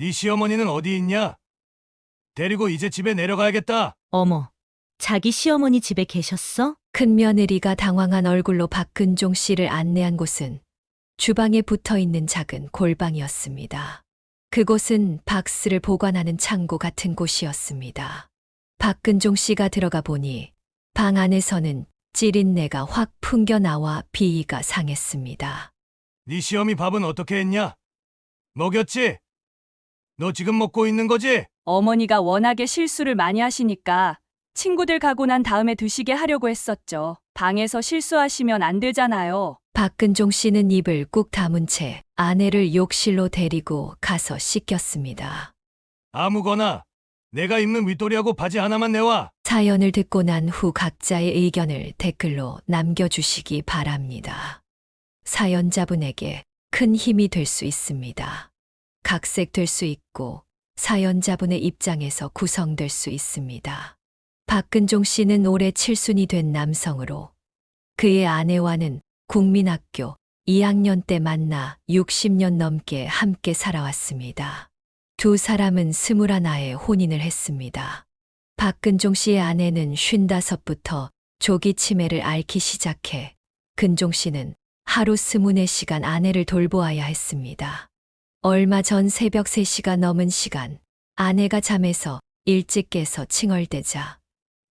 네 시어머니는 어디 있냐? 데리고 이제 집에 내려가야겠다. 어머, 자기 시어머니 집에 계셨어? 큰며느리가 당황한 얼굴로 박근종 씨를 안내한 곳은 주방에 붙어 있는 작은 골방이었습니다. 그곳은 박스를 보관하는 창고 같은 곳이었습니다. 박근종 씨가 들어가 보니 방 안에서는 찌린내가 확 풍겨 나와 비위가 상했습니다. 네 시어미 밥은 어떻게 했냐? 먹였지? 너 지금 먹고 있는 거지? 어머니가 워낙에 실수를 많이 하시니까 친구들 가고 난 다음에 드시게 하려고 했었죠. 방에서 실수하시면 안 되잖아요. 박근종 씨는 입을 꾹 다문 채 아내를 욕실로 데리고 가서 씻겼습니다. 아무거나 내가 입는 윗도리하고 바지 하나만 내와. 사연을 듣고 난 후 각자의 의견을 댓글로 남겨주시기 바랍니다. 사연자분에게 큰 힘이 될 수 있습니다. 각색될 수 있고 사연자분의 입장에서 구성될 수 있습니다. 박근종 씨는 올해 칠순이 된 남성으로 그의 아내와는 국민학교 2학년 때 만나 60년 넘게 함께 살아왔습니다. 두 사람은 21에 혼인을 했습니다. 박근종 씨의 아내는 55부터 조기 치매를 앓기 시작해 근종 씨는 하루 24시간 아내를 돌보아야 했습니다. 얼마 전 새벽 3시가 넘은 시간 아내가 잠에서 일찍 깨서 칭얼대자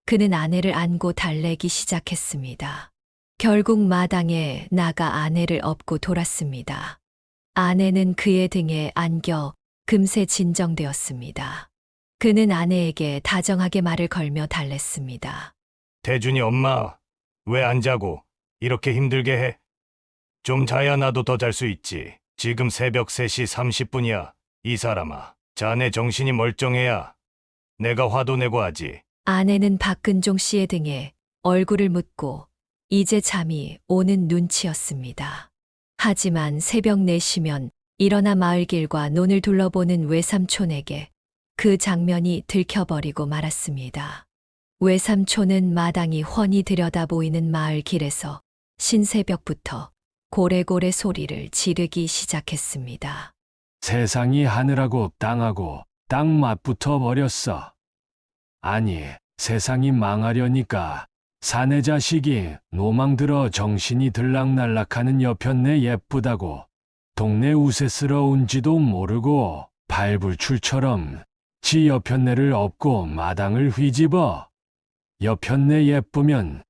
그는 아내를 안고 달래기 시작했습니다. 결국 마당에 나가 아내를 업고 돌았습니다. 아내는 그의 등에 안겨 금세 진정되었습니다. 그는 아내에게 다정하게 말을 걸며 달랬습니다. 대준이 엄마, 왜 안 자고 이렇게 힘들게 해? 좀 자야 나도 더 잘 수 있지. 지금 새벽 3시 30분이야. 이 사람아, 자네 정신이 멀쩡해야 내가 화도 내고 하지. 아내는 박근종 씨의 등에 얼굴을 묻고 이제 잠이 오는 눈치였습니다. 하지만 새벽 4시면 일어나 마을길과 논을 둘러보는 외삼촌에게 그 장면이 들켜버리고 말았습니다. 외삼촌은 마당이 훤히 들여다 보이는 마을 길에서 신새벽부터 고래고래 소리를 지르기 시작했습니다. 세상이 하늘하고 땅하고 땅 맞붙어 버렸어. 아니, 세상이 망하려니까 사내 자식이 노망 들어 정신이 들락날락하는 여편네 예쁘다고 동네 우세스러운지도 모르고 발불출처럼 지 여편네를 업고 마당을 휘집어. 여편네 예쁘면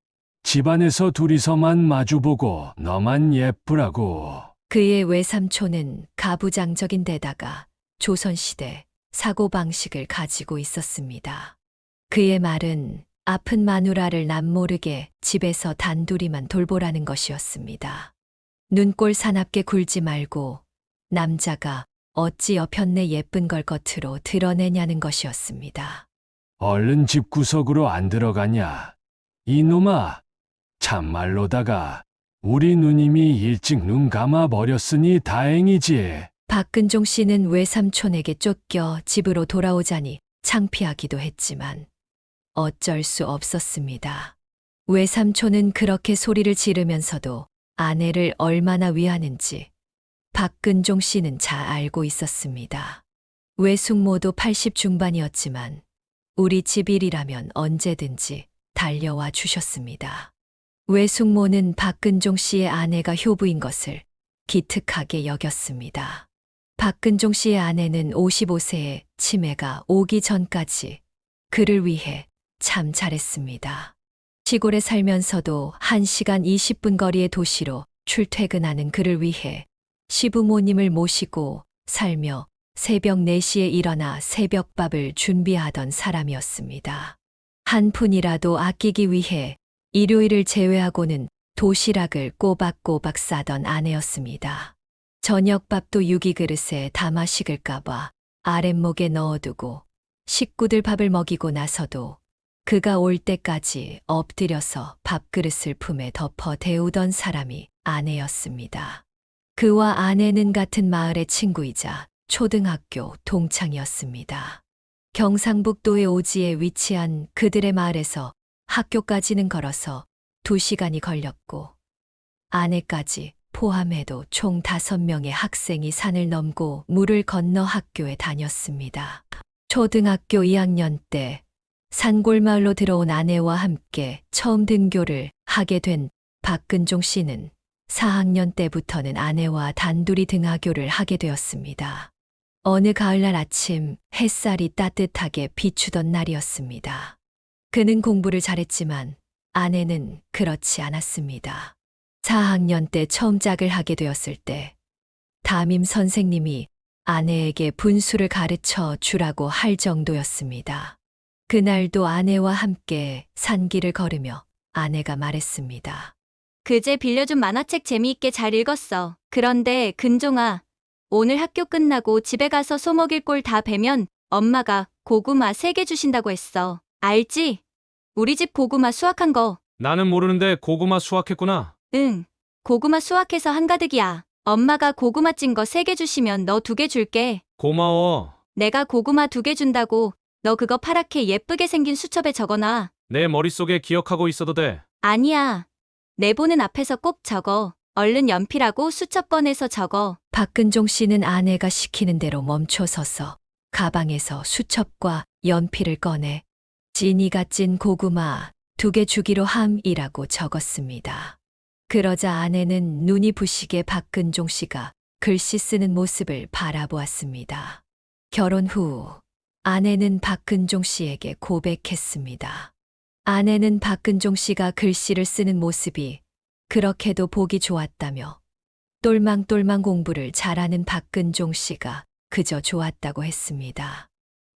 집안에서 둘이서만 마주보고 너만 예쁘라고. 그의 외삼촌은 가부장적인 데다가 조선시대 사고방식을 가지고 있었습니다. 그의 말은 아픈 마누라를 남모르게 집에서 단둘이만 돌보라는 것이었습니다. 눈꼴 사납게 굴지 말고 남자가 어찌 여편네 예쁜 걸 겉으로 드러내냐는 것이었습니다. 얼른 집구석으로 안 들어가냐. 이놈아, 참말로다가 우리 누님이 일찍 눈 감아 버렸으니 다행이지. 박근종 씨는 외삼촌에게 쫓겨 집으로 돌아오자니 창피하기도 했지만 어쩔 수 없었습니다. 외삼촌은 그렇게 소리를 지르면서도 아내를 얼마나 위하는지 박근종 씨는 잘 알고 있었습니다. 외숙모도 80 중반이었지만 우리 집 일이라면 언제든지 달려와 주셨습니다. 외숙모는 박근종 씨의 아내가 효부인 것을 기특하게 여겼습니다. 박근종 씨의 아내는 55세에 치매가 오기 전까지 그를 위해 참 잘했습니다. 시골에 살면서도 1시간 20분 거리의 도시로 출퇴근하는 그를 위해 시부모님을 모시고 살며 새벽 4시에 일어나 새벽밥을 준비하던 사람이었습니다. 한 푼이라도 아끼기 위해 일요일을 제외하고는 도시락을 꼬박꼬박 싸던 아내였습니다. 저녁밥도 유기그릇에 담아 식을까봐 아랫목에 넣어두고 식구들 밥을 먹이고 나서도 그가 올 때까지 엎드려서 밥그릇을 품에 덮어 데우던 사람이 아내였습니다. 그와 아내는 같은 마을의 친구이자 초등학교 동창이었습니다. 경상북도의 오지에 위치한 그들의 마을에서 학교까지는 걸어서 2시간이 걸렸고 아내까지 포함해도 총 5명의 학생이 산을 넘고 물을 건너 학교에 다녔습니다. 초등학교 2학년 때 산골마을로 들어온 아내와 함께 처음 등교를 하게 된 박근종 씨는 4학년 때부터는 아내와 단둘이 등하교를 하게 되었습니다. 어느 가을날 아침 햇살이 따뜻하게 비추던 날이었습니다. 그는 공부를 잘했지만 아내는 그렇지 않았습니다. 4학년 때 처음 짝을 하게 되었을 때 담임 선생님이 아내에게 분수를 가르쳐 주라고 할 정도였습니다. 그날도 아내와 함께 산길을 걸으며 아내가 말했습니다. 그제 빌려준 만화책 재미있게 잘 읽었어. 그런데 근종아, 오늘 학교 끝나고 집에 가서 소 먹일 꼴 다 배면 엄마가 고구마 3개 주신다고 했어. 알지? 우리 집 고구마 수확한 거. 나는 모르는데 고구마 수확했구나. 응. 고구마 수확해서 한가득이야. 엄마가 고구마 찐 거 3개 주시면 너 2개 줄게. 고마워. 내가 고구마 2개 준다고 너 그거 파랗게 예쁘게 생긴 수첩에 적어놔. 내 머릿속에 기억하고 있어도 돼. 아니야. 내 보는 앞에서 꼭 적어. 얼른 연필하고 수첩 꺼내서 적어. 박근종 씨는 아내가 시키는 대로 멈춰서서 가방에서 수첩과 연필을 꺼내 진이가 찐 고구마 2개 주기로 함이라고 적었습니다. 그러자 아내는 눈이 부시게 박근종 씨가 글씨 쓰는 모습을 바라보았습니다. 결혼 후 아내는 박근종 씨에게 고백했습니다. 아내는 박근종 씨가 글씨를 쓰는 모습이 그렇게도 보기 좋았다며 똘망똘망 공부를 잘하는 박근종 씨가 그저 좋았다고 했습니다.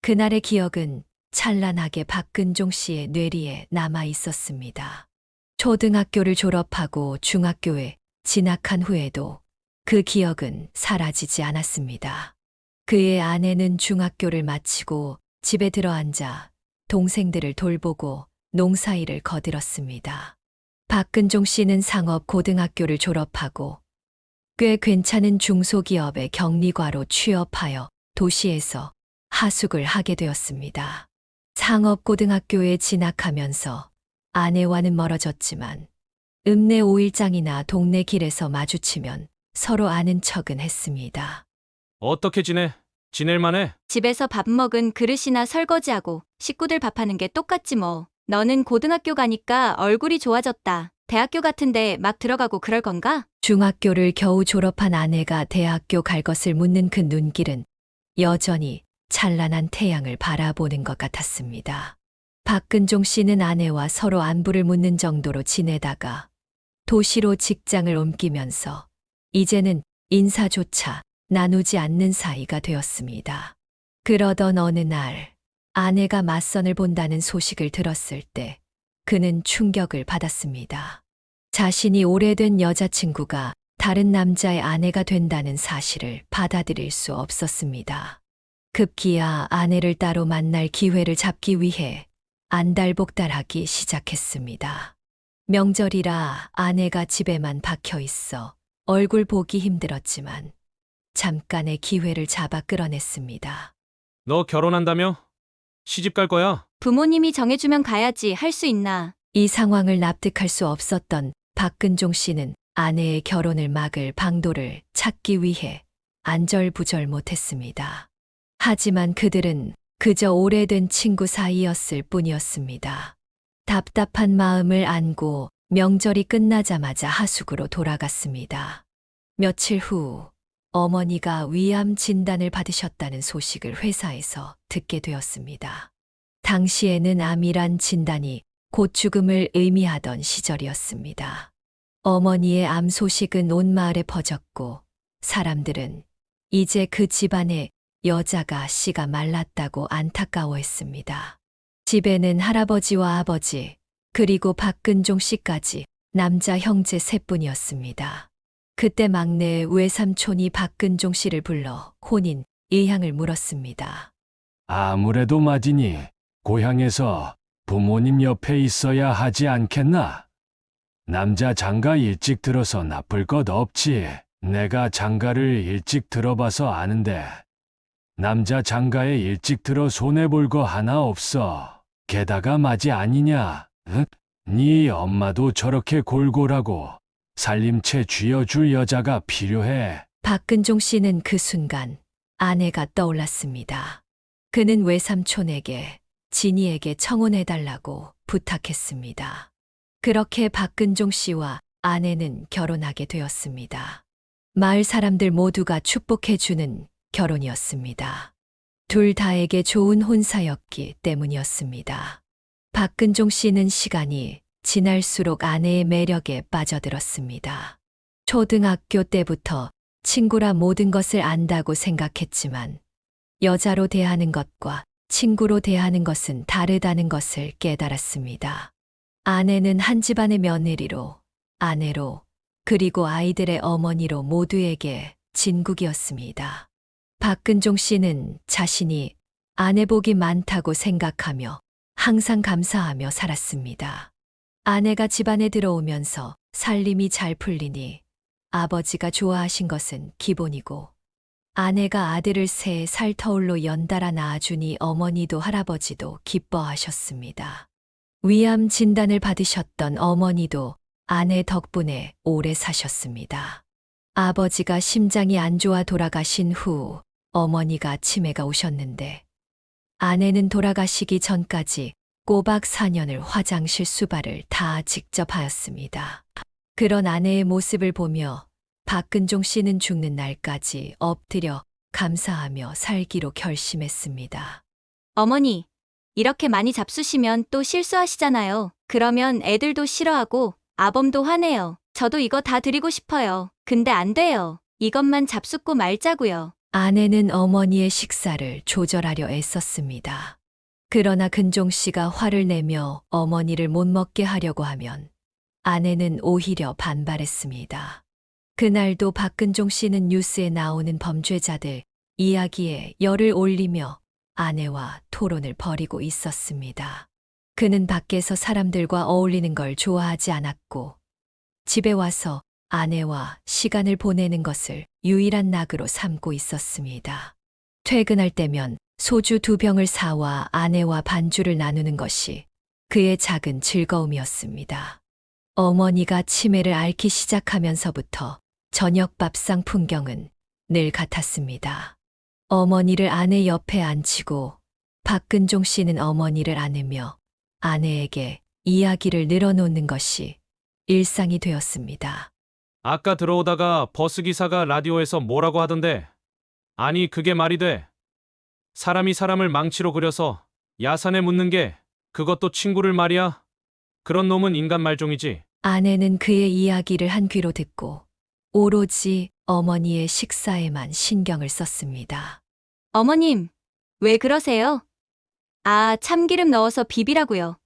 그날의 기억은 찬란하게 박근종 씨의 뇌리에 남아 있었습니다. 초등학교를 졸업하고 중학교에 진학한 후에도 그 기억은 사라지지 않았습니다. 그의 아내는 중학교를 마치고 집에 들어앉아 동생들을 돌보고 농사일을 거들었습니다. 박근종 씨는 상업 고등학교를 졸업하고 꽤 괜찮은 중소기업의 격리과로 취업하여 도시에서 하숙을 하게 되었습니다. 상업고등학교에 진학하면서 아내와는 멀어졌지만 읍내 5일장이나 동네 길에서 마주치면 서로 아는 척은 했습니다. 어떻게 지내? 지낼만해? 집에서 밥 먹은 그릇이나 설거지하고 식구들 밥하는 게 똑같지 뭐. 너는 고등학교 가니까 얼굴이 좋아졌다. 대학교 같은데 막 들어가고 그럴 건가? 중학교를 겨우 졸업한 아내가 대학교 갈 것을 묻는 그 눈길은 여전히 찬란한 태양을 바라보는 것 같았습니다. 박근종 씨는 아내와 서로 안부를 묻는 정도로 지내다가 도시로 직장을 옮기면서 이제는 인사조차 나누지 않는 사이가 되었습니다. 그러던 어느 날 아내가 맞선을 본다는 소식을 들었을 때 그는 충격을 받았습니다. 자신이 오래된 여자친구가 다른 남자의 아내가 된다는 사실을 받아들일 수 없었습니다. 급기야 아내를 따로 만날 기회를 잡기 위해 안달복달하기 시작했습니다. 명절이라 아내가 집에만 박혀 있어 얼굴 보기 힘들었지만 잠깐의 기회를 잡아 끌어냈습니다. 너 결혼한다며? 시집 갈 거야? 부모님이 정해주면 가야지 할 수 있나. 이 상황을 납득할 수 없었던 박근종 씨는 아내의 결혼을 막을 방도를 찾기 위해 안절부절 못했습니다. 하지만 그들은 그저 오래된 친구 사이였을 뿐이었습니다. 답답한 마음을 안고 명절이 끝나자마자 하숙으로 돌아갔습니다. 며칠 후 어머니가 위암 진단을 받으셨다는 소식을 회사에서 듣게 되었습니다. 당시에는 암이란 진단이 곧 죽음을 의미하던 시절이었습니다. 어머니의 암 소식은 온 마을에 퍼졌고 사람들은 이제 그 집안에 여자가 씨가 말랐다고 안타까워했습니다. 집에는 할아버지와 아버지 그리고 박근종 씨까지 남자 형제 셋뿐이었습니다. 그때 막내 외삼촌이 박근종 씨를 불러 혼인 일향을 물었습니다. 아무래도 맞으니 고향에서 부모님 옆에 있어야 하지 않겠나? 남자 장가 일찍 들어서 나쁠 것 없지. 내가 장가를 일찍 들어봐서 아는데 남자 장가에 일찍 들어 손해볼 거 하나 없어. 게다가 맞이 아니냐? 응? 네 엄마도 저렇게 골골하고 살림채 쥐어줄 여자가 필요해. 박근종 씨는 그 순간 아내가 떠올랐습니다. 그는 외삼촌에게 진이에게 청혼해달라고 부탁했습니다. 그렇게 박근종 씨와 아내는 결혼하게 되었습니다. 마을 사람들 모두가 축복해주는 결혼이었습니다. 둘 다에게 좋은 혼사였기 때문이었습니다. 박근종 씨는 시간이 지날수록 아내의 매력에 빠져들었습니다. 초등학교 때부터 친구라 모든 것을 안다고 생각했지만 여자로 대하는 것과 친구로 대하는 것은 다르다는 것을 깨달았습니다. 아내는 한 집안의 며느리로, 아내로, 그리고 아이들의 어머니로 모두에게 진국이었습니다. 박근종 씨는 자신이 아내복이 많다고 생각하며 항상 감사하며 살았습니다. 아내가 집안에 들어오면서 살림이 잘 풀리니 아버지가 좋아하신 것은 기본이고 아내가 아들을 3살 터울로 연달아 낳아주니 어머니도 할아버지도 기뻐하셨습니다. 위암 진단을 받으셨던 어머니도 아내 덕분에 오래 사셨습니다. 아버지가 심장이 안 좋아 돌아가신 후 어머니가 치매가 오셨는데 아내는 돌아가시기 전까지 꼬박 4년을 화장실 수발을 다 직접 하였습니다. 그런 아내의 모습을 보며 박근종 씨는 죽는 날까지 엎드려 감사하며 살기로 결심했습니다. 어머니, 이렇게 많이 잡수시면 또 실수하시잖아요. 그러면 애들도 싫어하고 아범도 화내요. 저도 이거 다 드리고 싶어요. 근데 안 돼요. 이것만 잡숫고 말자고요. 아내는 어머니의 식사를 조절하려 애썼습니다. 그러나 근종 씨가 화를 내며 어머니를 못 먹게 하려고 하면 아내는 오히려 반발했습니다. 그날도 박근종 씨는 뉴스에 나오는 범죄자들 이야기에 열을 올리며 아내와 토론을 벌이고 있었습니다. 그는 밖에서 사람들과 어울리는 걸 좋아하지 않았고 집에 와서 아내와 시간을 보내는 것을 유일한 낙으로 삼고 있었습니다. 퇴근할 때면 소주 2병을 사와 아내와 반주를 나누는 것이 그의 작은 즐거움이었습니다. 어머니가 치매를 앓기 시작하면서부터 저녁 밥상 풍경은 늘 같았습니다. 어머니를 아내 옆에 앉히고 박근종 씨는 어머니를 안으며 아내에게 이야기를 늘어놓는 것이 일상이 되었습니다. 아까 들어오다가 버스 기사가 라디오에서 뭐라고 하던데. 아니, 그게 말이 돼. 사람이 사람을 망치로 그려서 야산에 묻는 게 그것도 친구를 말이야. 그런 놈은 인간 말종이지. 아내는 그의 이야기를 한 귀로 듣고 오로지 어머니의 식사에만 신경을 썼습니다. 어머님, 왜 그러세요? 아, 참기름 넣어서 비비라고요.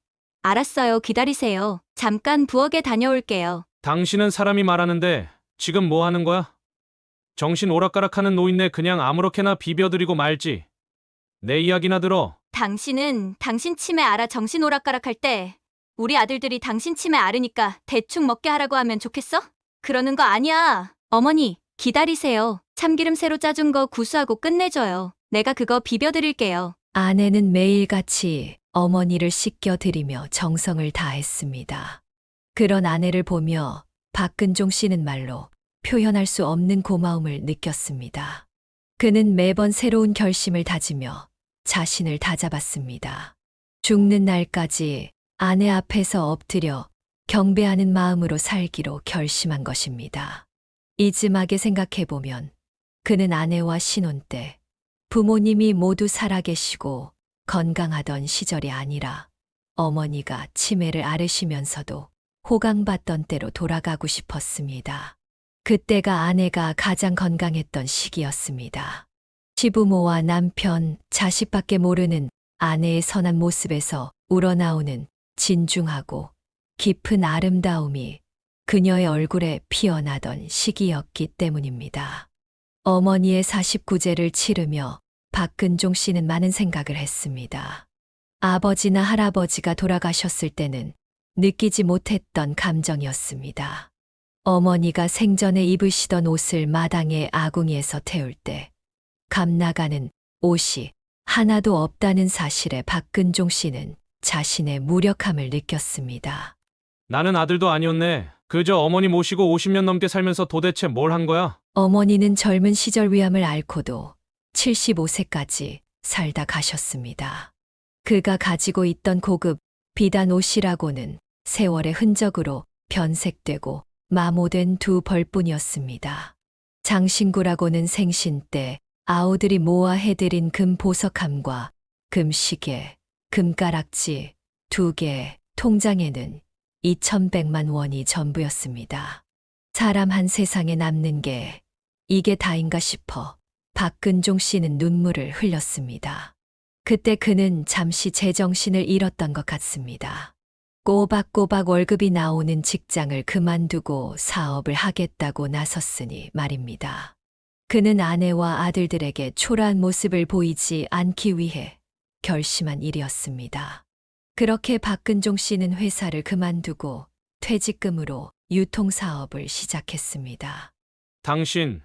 알았어요. 기다리세요. 잠깐 부엌에 다녀올게요. 당신은 사람이 말하는데 지금 뭐 하는 거야? 정신 오락가락하는 노인네 그냥 아무렇게나 비벼드리고 말지. 내 이야기나 들어. 당신은 당신 치매 알아 정신 오락가락할 때 우리 아들들이 당신 치매 앓으니까 대충 먹게 하라고 하면 좋겠어? 그러는 거 아니야. 어머니, 기다리세요. 참기름 새로 짜준 거 구수하고 끝내줘요. 내가 그거 비벼드릴게요. 아내는 매일같이 어머니를 씻겨드리며 정성을 다했습니다. 그런 아내를 보며 박근종 씨는 말로 표현할 수 없는 고마움을 느꼈습니다. 그는 매번 새로운 결심을 다지며 자신을 다잡았습니다. 죽는 날까지 아내 앞에서 엎드려 경배하는 마음으로 살기로 결심한 것입니다. 이쯤하게 생각해보면 그는 아내와 신혼 때 부모님이 모두 살아계시고 건강하던 시절이 아니라 어머니가 치매를 앓으시면서도 호강받던 때로 돌아가고 싶었습니다. 그때가 아내가 가장 건강했던 시기였습니다. 시부모와 남편, 자식밖에 모르는 아내의 선한 모습에서 우러나오는 진중하고 깊은 아름다움이 그녀의 얼굴에 피어나던 시기였기 때문입니다. 어머니의 49제를 치르며 박근종 씨는 많은 생각을 했습니다. 아버지나 할아버지가 돌아가셨을 때는 느끼지 못했던 감정이었습니다. 어머니가 생전에 입으시던 옷을 마당의 아궁이에서 태울 때 감나가는 옷이 하나도 없다는 사실에 박근종 씨는 자신의 무력함을 느꼈습니다. 나는 아들도 아니었네. 그저 어머니 모시고 50년 넘게 살면서 도대체 뭘 한 거야? 어머니는 젊은 시절 위암을 앓고도 75세까지 살다 가셨습니다. 그가 가지고 있던 고급 비단 옷이라고는 세월의 흔적으로 변색되고 마모된 두 벌뿐이었습니다. 장신구라고는 생신 때 아우들이 모아 해드린 금 보석함과 금시계, 금가락지 2개, 통장에는 2,100만 원이 전부였습니다. 사람 한 세상에 남는 게 이게 다인가 싶어 박근종 씨는 눈물을 흘렸습니다. 그때 그는 잠시 제정신을 잃었던 것 같습니다. 꼬박꼬박 월급이 나오는 직장을 그만두고 사업을 하겠다고 나섰으니 말입니다. 그는 아내와 아들들에게 초라한 모습을 보이지 않기 위해 결심한 일이었습니다. 그렇게 박근종 씨는 회사를 그만두고 퇴직금으로 유통사업을 시작했습니다. 당신,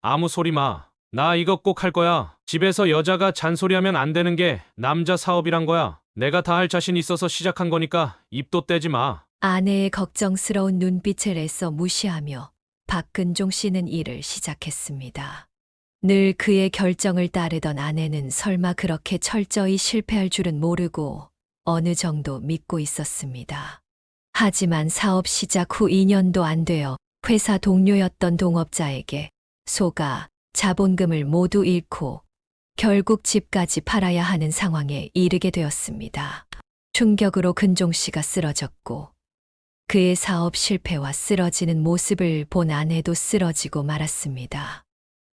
아무 소리 마. 나 이거 꼭 할 거야. 집에서 여자가 잔소리하면 안 되는 게 남자 사업이란 거야. 내가 다 할 자신 있어서 시작한 거니까 입도 떼지 마. 아내의 걱정스러운 눈빛을 애써 무시하며 박근종 씨는 일을 시작했습니다. 늘 그의 결정을 따르던 아내는 설마 그렇게 철저히 실패할 줄은 모르고 어느 정도 믿고 있었습니다. 하지만 사업 시작 후 2년도 안 되어 회사 동료였던 동업자에게 속아 자본금을 모두 잃고 결국 집까지 팔아야 하는 상황에 이르게 되었습니다. 충격으로 근종 씨가 쓰러졌고 그의 사업 실패와 쓰러지는 모습을 본 아내도 쓰러지고 말았습니다.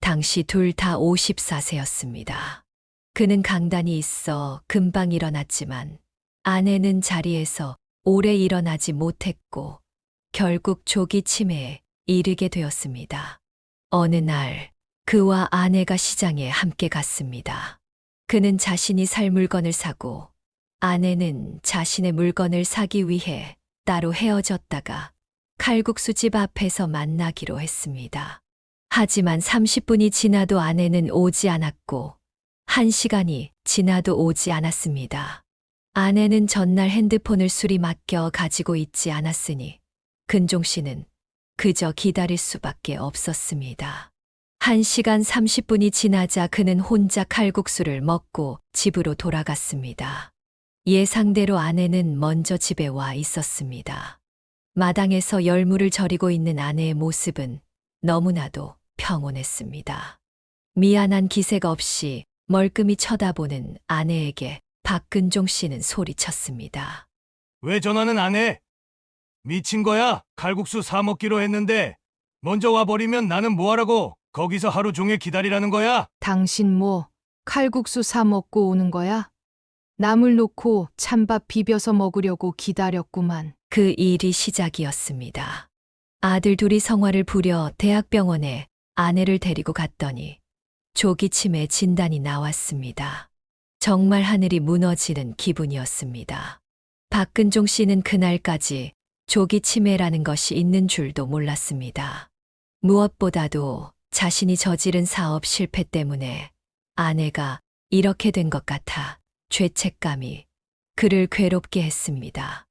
당시 둘 다 54세였습니다. 그는 강단이 있어 금방 일어났지만 아내는 자리에서 오래 일어나지 못했고 결국 조기 치매에 이르게 되었습니다. 어느 날 그와 아내가 시장에 함께 갔습니다. 그는 자신이 살 물건을 사고 아내는 자신의 물건을 사기 위해 따로 헤어졌다가 칼국수집 앞에서 만나기로 했습니다. 하지만 30분이 지나도 아내는 오지 않았고 1시간이 지나도 오지 않았습니다. 아내는 전날 핸드폰을 술이 맡겨 가지고 있지 않았으니 근종 씨는 그저 기다릴 수밖에 없었습니다. 1시간 30분이 지나자 그는 혼자 칼국수를 먹고 집으로 돌아갔습니다. 예상대로 아내는 먼저 집에 와 있었습니다. 마당에서 열무를 절이고 있는 아내의 모습은 너무나도 평온했습니다. 미안한 기색 없이 멀끔히 쳐다보는 아내에게 박근종 씨는 소리쳤습니다. 왜 전화는 안 해? 미친 거야? 칼국수 사 먹기로 했는데 먼저 와버리면 나는 뭐하라고 거기서 하루 종일 기다리라는 거야? 당신 뭐 칼국수 사 먹고 오는 거야? 나물 놓고 찬밥 비벼서 먹으려고 기다렸구만. 그 일이 시작이었습니다. 아들 둘이 성화를 부려 대학병원에 아내를 데리고 갔더니 조기 치매 진단이 나왔습니다. 정말 하늘이 무너지는 기분이었습니다. 박근종 씨는 그날까지 조기 치매라는 것이 있는 줄도 몰랐습니다. 무엇보다도 자신이 저지른 사업 실패 때문에 아내가 이렇게 된 것 같아 죄책감이 그를 괴롭게 했습니다.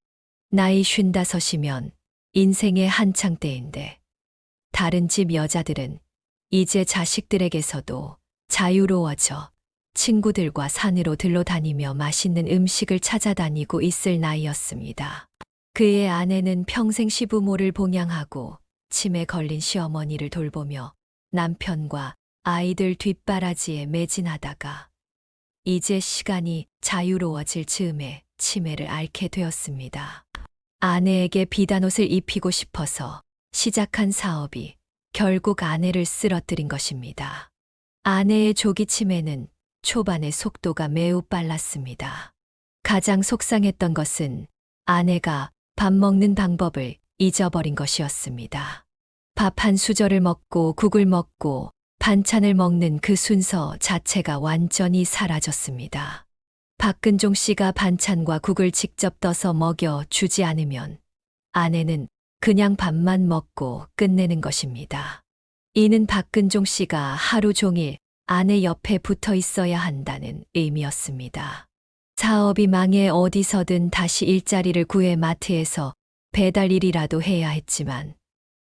나이 55이면 인생의 한창 때인데 다른 집 여자들은 이제 자식들에게서도 자유로워져 친구들과 산으로 들러다니며 맛있는 음식을 찾아다니고 있을 나이였습니다. 그의 아내는 평생 시부모를 봉양하고 치매 걸린 시어머니를 돌보며 남편과 아이들 뒷바라지에 매진하다가 이제 시간이 자유로워질 즈음에 치매를 앓게 되었습니다. 아내에게 비단옷을 입히고 싶어서 시작한 사업이 결국 아내를 쓰러뜨린 것입니다. 아내의 조기 치매는 초반의 속도가 매우 빨랐습니다. 가장 속상했던 것은 아내가 밥 먹는 방법을 잊어버린 것이었습니다. 밥 한 수저를 먹고 국을 먹고 반찬을 먹는 그 순서 자체가 완전히 사라졌습니다. 박근종 씨가 반찬과 국을 직접 떠서 먹여 주지 않으면 아내는 그냥 밥만 먹고 끝내는 것입니다. 이는 박근종 씨가 하루 종일 아내 옆에 붙어 있어야 한다는 의미였습니다. 사업이 망해 어디서든 다시 일자리를 구해 마트에서 배달 일이라도 해야 했지만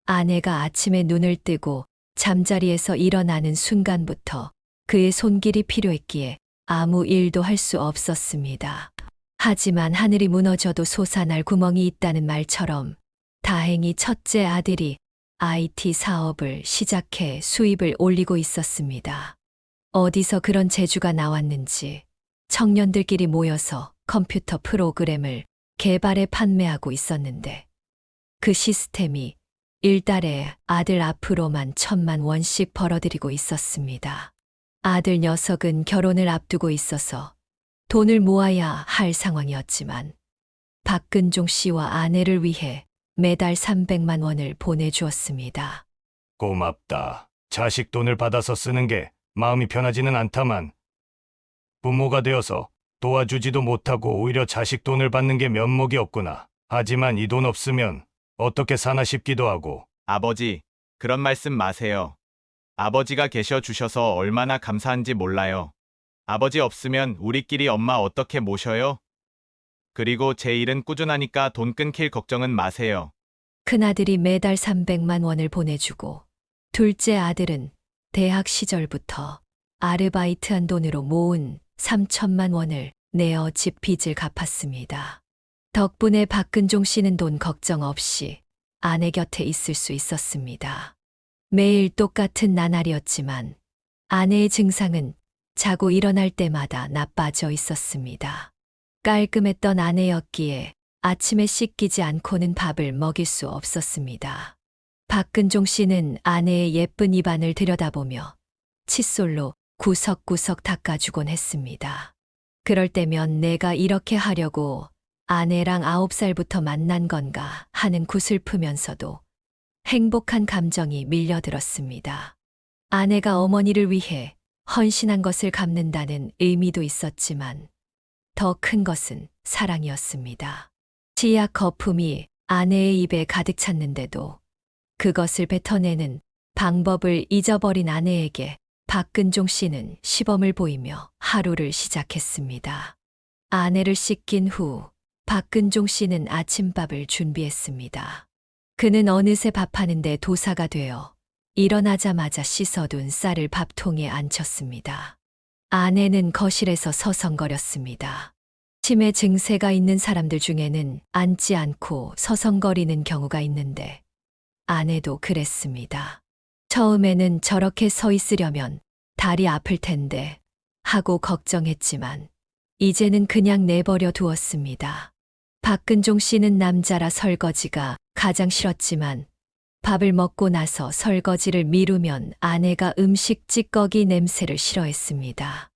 아내가 아침에 눈을 뜨고 잠자리에서 일어나는 순간부터 그의 손길이 필요했기에 아무 일도 할 수 없었습니다. 하지만 하늘이 무너져도 솟아날 구멍이 있다는 말처럼 다행히 첫째 아들이 IT 사업을 시작해 수입을 올리고 있었습니다. 어디서 그런 재주가 나왔는지 청년들끼리 모여서 컴퓨터 프로그램을 개발해 판매하고 있었는데 그 시스템이 일달에 아들 앞으로만 1,000만 원씩 벌어들이고 있었습니다. 아들 녀석은 결혼을 앞두고 있어서 돈을 모아야 할 상황이었지만 박근종 씨와 아내를 위해 매달 300만 원을 보내주었습니다. 고맙다. 자식 돈을 받아서 쓰는 게 마음이 편하지는 않다만 부모가 되어서 도와주지도 못하고 오히려 자식 돈을 받는 게 면목이 없구나. 하지만 이 돈 없으면 어떻게 사나 싶기도 하고. 아버지, 그런 말씀 마세요. 아버지가 계셔 주셔서 얼마나 감사한지 몰라요. 아버지 없으면 우리끼리 엄마 어떻게 모셔요? 그리고 제 일은 꾸준하니까 돈 끊길 걱정은 마세요. 큰아들이 매달 300만 원을 보내주고 둘째 아들은 대학 시절부터 아르바이트한 돈으로 모은 3천만 원을 내어 집 빚을 갚았습니다. 덕분에 박근종 씨는 돈 걱정 없이 아내 곁에 있을 수 있었습니다. 매일 똑같은 나날이었지만 아내의 증상은 자고 일어날 때마다 나빠져 있었습니다. 깔끔했던 아내였기에 아침에 씻기지 않고는 밥을 먹일 수 없었습니다. 박근종 씨는 아내의 예쁜 입안을 들여다보며 칫솔로 구석구석 닦아주곤 했습니다. 그럴 때면 내가 이렇게 하려고 아내랑 9살부터 만난 건가 하는 구슬프면서도 행복한 감정이 밀려들었습니다. 아내가 어머니를 위해 헌신한 것을 갚는다는 의미도 있었지만 더 큰 것은 사랑이었습니다. 치약 거품이 아내의 입에 가득 찼는데도 그것을 뱉어내는 방법을 잊어버린 아내에게 박근종 씨는 시범을 보이며 하루를 시작했습니다. 아내를 씻긴 후 박근종 씨는 아침밥을 준비했습니다. 그는 어느새 밥하는데 도사가 되어 일어나자마자 씻어둔 쌀을 밥통에 앉혔습니다. 아내는 거실에서 서성거렸습니다. 치매 증세가 있는 사람들 중에는 앉지 않고 서성거리는 경우가 있는데 아내도 그랬습니다. 처음에는 저렇게 서 있으려면 다리 아플 텐데 하고 걱정했지만 이제는 그냥 내버려 두었습니다. 박근종 씨는 남자라 설거지가 가장 싫었지만 밥을 먹고 나서 설거지를 미루면 아내가 음식 찌꺼기 냄새를 싫어했습니다.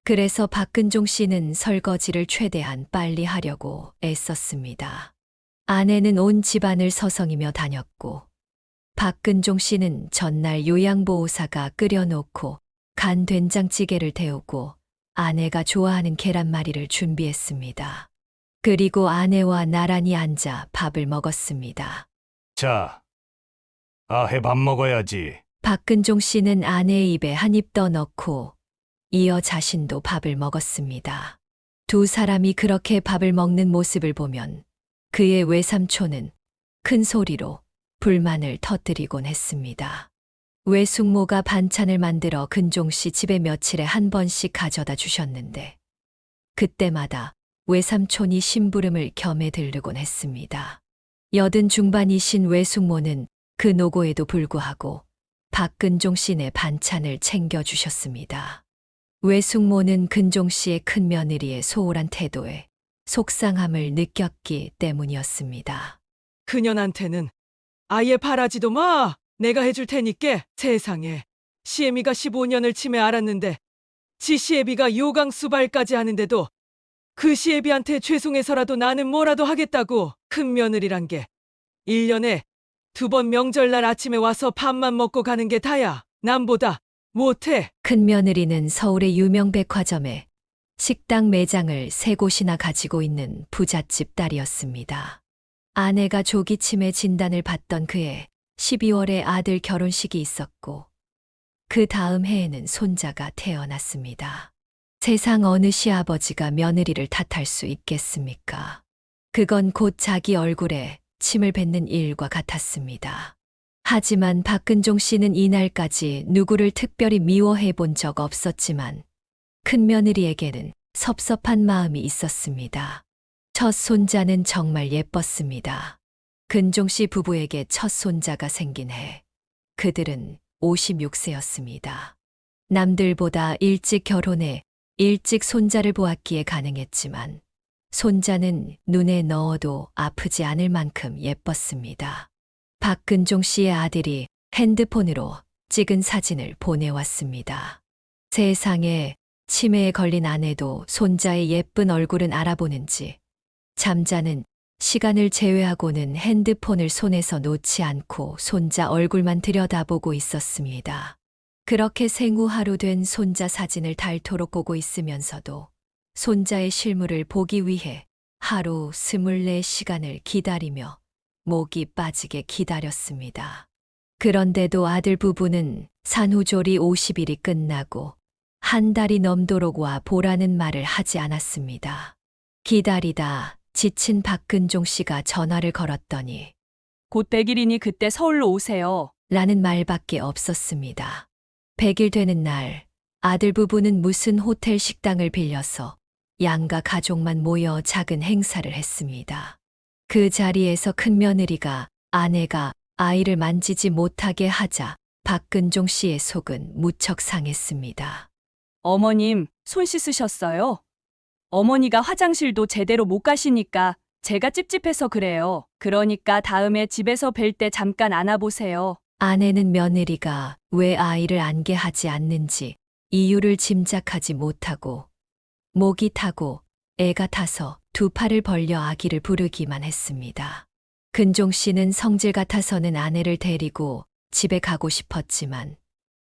그래서 박근종 씨는 설거지를 최대한 빨리 하려고 애썼습니다. 아내는 온 집안을 서성이며 다녔고 박근종 씨는 전날 요양보호사가 끓여놓고 간 된장찌개를 데우고 아내가 좋아하는 계란말이를 준비했습니다. 그리고 아내와 나란히 앉아 밥을 먹었습니다. 자, 아해 밥 먹어야지. 박근종 씨는 아내의 입에 한 입 더 넣고 이어 자신도 밥을 먹었습니다. 두 사람이 그렇게 밥을 먹는 모습을 보면 그의 외삼촌은 큰 소리로 불만을 터뜨리곤 했습니다. 외숙모가 반찬을 만들어 근종 씨 집에 며칠에 한 번씩 가져다 주셨는데 그때마다 외삼촌이 심부름을 겸해 들르곤 했습니다. 80 중반이신 외숙모는 그 노고에도 불구하고 박근종 씨네 반찬을 챙겨주셨습니다. 외숙모는 근종 씨의 큰 며느리의 소홀한 태도에 속상함을 느꼈기 때문이었습니다. 그년한테는 아예 바라지도 마. 내가 해줄 테니께. 세상에. 시애미가 15년을 치매 알았는데 지 시애비가 요강수발까지 하는데도 그 시애비한테 죄송해서라도 나는 뭐라도 하겠다고. 큰 며느리란 게 1년에 2번 명절날 아침에 와서 밥만 먹고 가는 게 다야. 남보다 못해. 큰 며느리는 서울의 유명 백화점에 식당 매장을 3곳이나 가지고 있는 부잣집 딸이었습니다. 아내가 조기 치매 진단을 받던 그해 12월에 아들 결혼식이 있었고 그 다음 해에는 손자가 태어났습니다. 세상 어느 시아버지가 며느리를 탓할 수 있겠습니까? 그건 곧 자기 얼굴에 침을 뱉는 일과 같았습니다. 하지만 박근종 씨는 이날까지 누구를 특별히 미워해 본 적 없었지만 큰며느리에게는 섭섭한 마음이 있었습니다. 첫 손자는 정말 예뻤습니다. 근종 씨 부부에게 첫 손자가 생긴 해 그들은 56세였습니다. 남들보다 일찍 결혼해 일찍 손자를 보았기에 가능했지만 손자는 눈에 넣어도 아프지 않을 만큼 예뻤습니다. 박근종 씨의 아들이 핸드폰으로 찍은 사진을 보내왔습니다. 세상에 치매에 걸린 아내도 손자의 예쁜 얼굴은 알아보는지 잠자는 시간을 제외하고는 핸드폰을 손에서 놓지 않고 손자 얼굴만 들여다보고 있었습니다. 그렇게 생후 하루 된 손자 사진을 닳도록 보고 있으면서도 손자의 실물을 보기 위해 하루 24시간을 기다리며 목이 빠지게 기다렸습니다. 그런데도 아들 부부는 산후조리 50일이 끝나고 한 달이 넘도록 와 보라는 말을 하지 않았습니다. 기다리다 지친 박근종 씨가 전화를 걸었더니 곧 100일이니 그때 서울로 오세요. 라는 말밖에 없었습니다. 100일 되는 날 아들 부부는 무슨 호텔 식당을 빌려서 양가 가족만 모여 작은 행사를 했습니다. 그 자리에서 큰며느리가 아내가 아이를 만지지 못하게 하자 박근종 씨의 속은 무척 상했습니다. 어머님, 손 씻으셨어요? 어머니가 화장실도 제대로 못 가시니까 제가 찝찝해서 그래요. 그러니까 다음에 집에서 뵐 때 잠깐 안아보세요. 아내는 며느리가 왜 아이를 안게 하지 않는지 이유를 짐작하지 못하고 목이 타고 애가 타서 두 팔을 벌려 아기를 부르기만 했습니다. 근종 씨는 성질 같아서는 아내를 데리고 집에 가고 싶었지만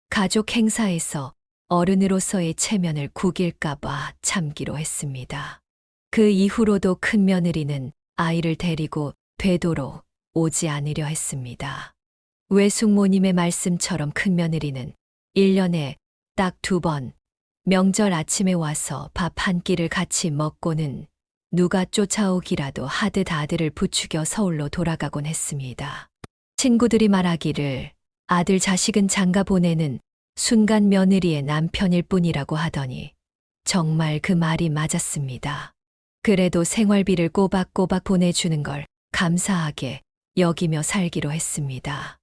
가족 행사에서 어른으로서의 체면을 구길까봐 참기로 했습니다. 그 이후로도 큰며느리는 아이를 데리고 되도록 오지 않으려 했습니다. 외숙모님의 말씀처럼 큰며느리는 1년에 딱 2번 명절 아침에 와서 밥 한 끼를 같이 먹고는 누가 쫓아오기라도 하듯 아들을 부추겨 서울로 돌아가곤 했습니다. 친구들이 말하기를 아들 자식은 장가 보내는 순간 며느리의 남편일 뿐이라고 하더니 정말 그 말이 맞았습니다. 그래도 생활비를 꼬박꼬박 보내주는 걸 감사하게 여기며 살기로 했습니다.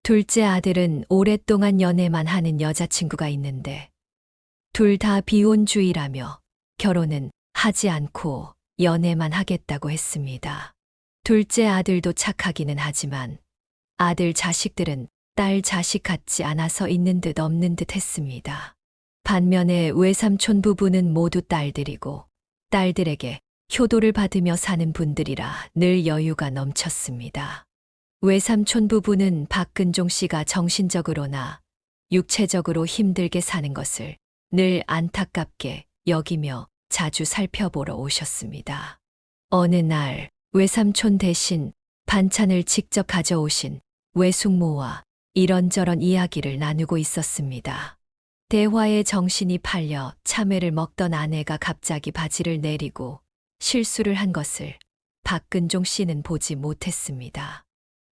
둘째 아들은 오랫동안 연애만 하는 여자친구가 있는데 둘 다 비혼주의라며 결혼은 하지 않고 연애만 하겠다고 했습니다. 둘째 아들도 착하기는 하지만 아들 자식들은 딸 자식 같지 않아서 있는 듯 없는 듯 했습니다. 반면에 외삼촌 부부는 모두 딸들이고 딸들에게 효도를 받으며 사는 분들이라 늘 여유가 넘쳤습니다. 외삼촌 부부는 박근종 씨가 정신적으로나 육체적으로 힘들게 사는 것을 늘 안타깝게 여기며 자주 살펴보러 오셨습니다. 어느 날 외삼촌 대신 반찬을 직접 가져오신 외숙모와 이런저런 이야기를 나누고 있었습니다. 대화에 정신이 팔려 참외를 먹던 아내가 갑자기 바지를 내리고 실수를 한 것을 박근종 씨는 보지 못했습니다.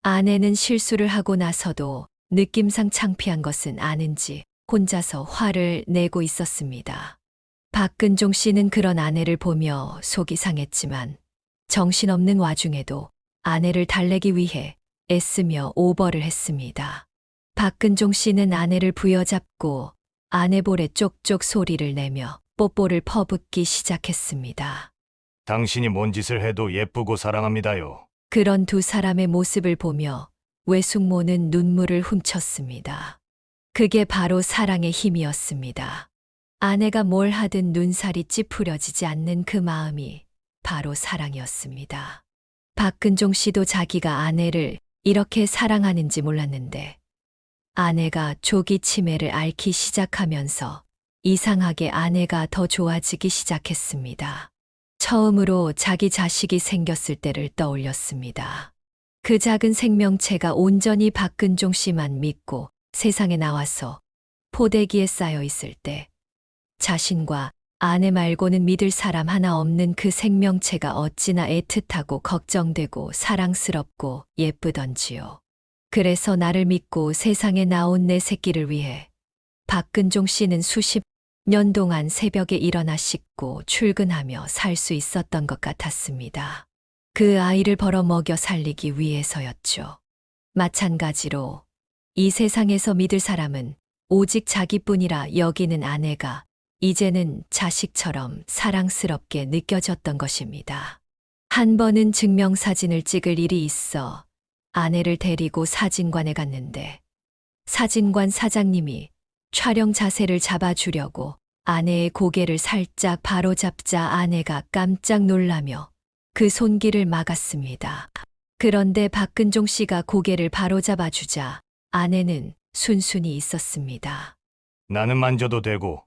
아내는 실수를 하고 나서도 느낌상 창피한 것은 아는지 혼자서 화를 내고 있었습니다. 박근종 씨는 그런 아내를 보며 속이 상했지만 정신없는 와중에도 아내를 달래기 위해 애쓰며 오버를 했습니다. 박근종 씨는 아내를 부여잡고 아내 볼에 쪽쪽 소리를 내며 뽀뽀를 퍼붓기 시작했습니다. 당신이 뭔 짓을 해도 예쁘고 사랑합니다요. 그런 두 사람의 모습을 보며 외숙모는 눈물을 훔쳤습니다. 그게 바로 사랑의 힘이었습니다. 아내가 뭘 하든 눈살이 찌푸려지지 않는 그 마음이 바로 사랑이었습니다. 박근종 씨도 자기가 아내를 이렇게 사랑하는지 몰랐는데 아내가 조기 치매를 앓기 시작하면서 이상하게 아내가 더 좋아지기 시작했습니다. 처음으로 자기 자식이 생겼을 때를 떠올렸습니다. 그 작은 생명체가 온전히 박근종 씨만 믿고 세상에 나와서 포대기에 쌓여 있을 때 자신과 아내 말고는 믿을 사람 하나 없는 그 생명체가 어찌나 애틋하고 걱정되고 사랑스럽고 예쁘던지요. 그래서 나를 믿고 세상에 나온 내 새끼를 위해 박근종 씨는 수십 년 동안 새벽에 일어나 씻고 출근하며 살 수 있었던 것 같았습니다. 그 아이를 벌어먹여 살리기 위해서였죠. 마찬가지로 이 세상에서 믿을 사람은 오직 자기뿐이라 여기는 아내가 이제는 자식처럼 사랑스럽게 느껴졌던 것입니다. 한 번은 증명사진을 찍을 일이 있어 아내를 데리고 사진관에 갔는데 사진관 사장님이 촬영 자세를 잡아주려고 아내의 고개를 살짝 바로잡자 아내가 깜짝 놀라며 그 손길을 막았습니다. 그런데 박근종 씨가 고개를 바로잡아주자 아내는 순순히 있었습니다. 나는 만져도 되고